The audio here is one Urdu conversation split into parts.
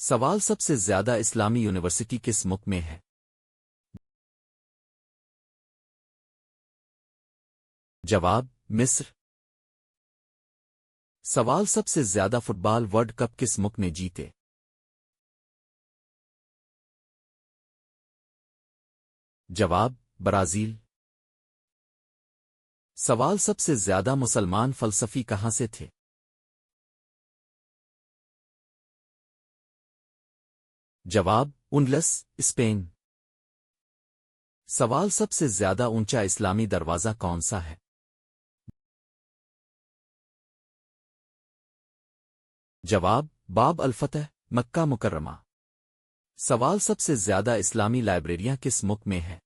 سوال سب سے زیادہ اسلامی یونیورسٹی کس ملک میں ہے؟ جواب مصر۔ سوال سب سے زیادہ فٹ بال ورلڈ کپ کس ملک نے جیتے؟ جواب برازیل۔ سوال سب سے زیادہ مسلمان فلسفی کہاں سے تھے؟ جواب اندلس، اسپین۔ سوال سب سے زیادہ اونچا اسلامی دروازہ کون سا ہے؟ جواب باب الفتح، مکہ مکرمہ۔ سوال سب سے زیادہ اسلامی لائبریریاں کس ملک میں ہیں؟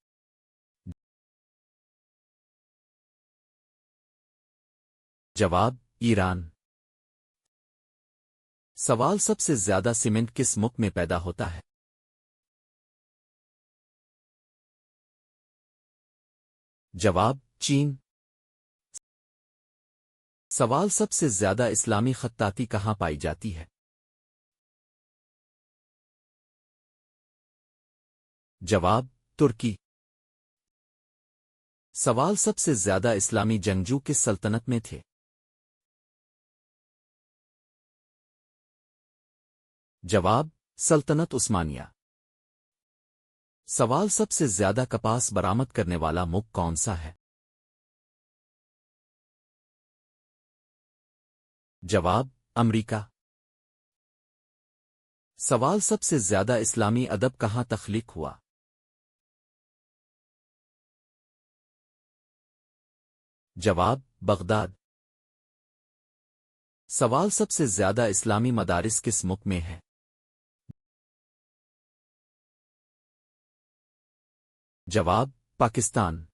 جواب ایران۔ سوال سب سے زیادہ سیمنٹ کس ملک میں پیدا ہوتا ہے؟ جواب چین۔ سوال سب سے زیادہ اسلامی خطاطی کہاں پائی جاتی ہے؟ جواب ترکی۔ سوال سب سے زیادہ اسلامی جنگجو کس سلطنت میں تھے؟ جواب سلطنت عثمانیہ۔ سوال سب سے زیادہ کپاس برآمد کرنے والا ملک کون سا ہے؟ جواب امریکہ۔ سوال سب سے زیادہ اسلامی ادب کہاں تخلیق ہوا؟ جواب بغداد۔ سوال سب سے زیادہ اسلامی مدارس کس ملک میں ہے؟ جواب پاکستان۔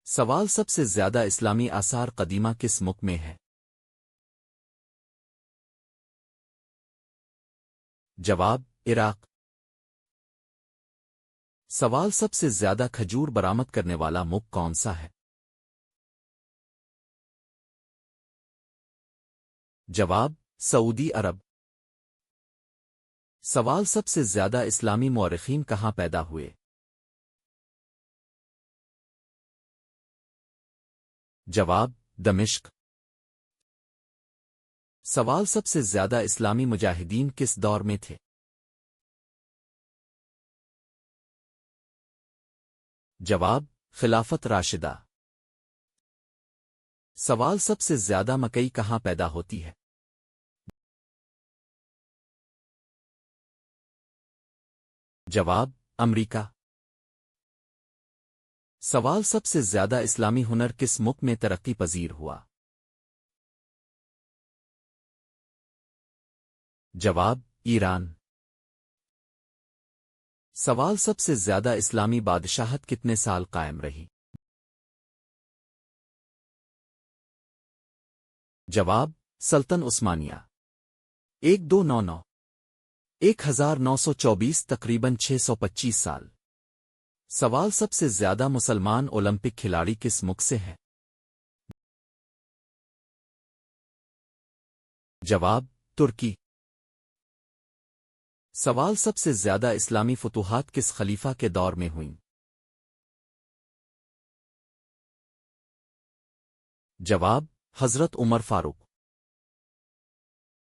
سوال سب سے زیادہ اسلامی آثار قدیمہ کس ملک میں ہے؟ جواب عراق۔ سوال سب سے زیادہ کھجور برآمد کرنے والا ملک کون سا ہے؟ جواب سعودی عرب۔ سوال سب سے زیادہ اسلامی مورخین کہاں پیدا ہوئے؟ جواب دمشق۔ سوال سب سے زیادہ اسلامی مجاہدین کس دور میں تھے؟ جواب خلافت راشدہ۔ سوال سب سے زیادہ مکئی کہاں پیدا ہوتی ہے؟ جواب امریکہ۔ سوال سب سے زیادہ اسلامی ہنر کس ملک میں ترقی پذیر ہوا؟ جواب ایران۔ سوال سب سے زیادہ اسلامی بادشاہت کتنے سال قائم رہی؟ جواب سلطن عثمانیہ۔ 1299 1924 تقریباً 625 سال۔ سوال سب سے زیادہ مسلمان اولمپک کھلاڑی کس ملک سے ہیں؟ جواب ترکی۔ سوال سب سے زیادہ اسلامی فتوحات کس خلیفہ کے دور میں ہوئیں؟ جواب حضرت عمر فاروق۔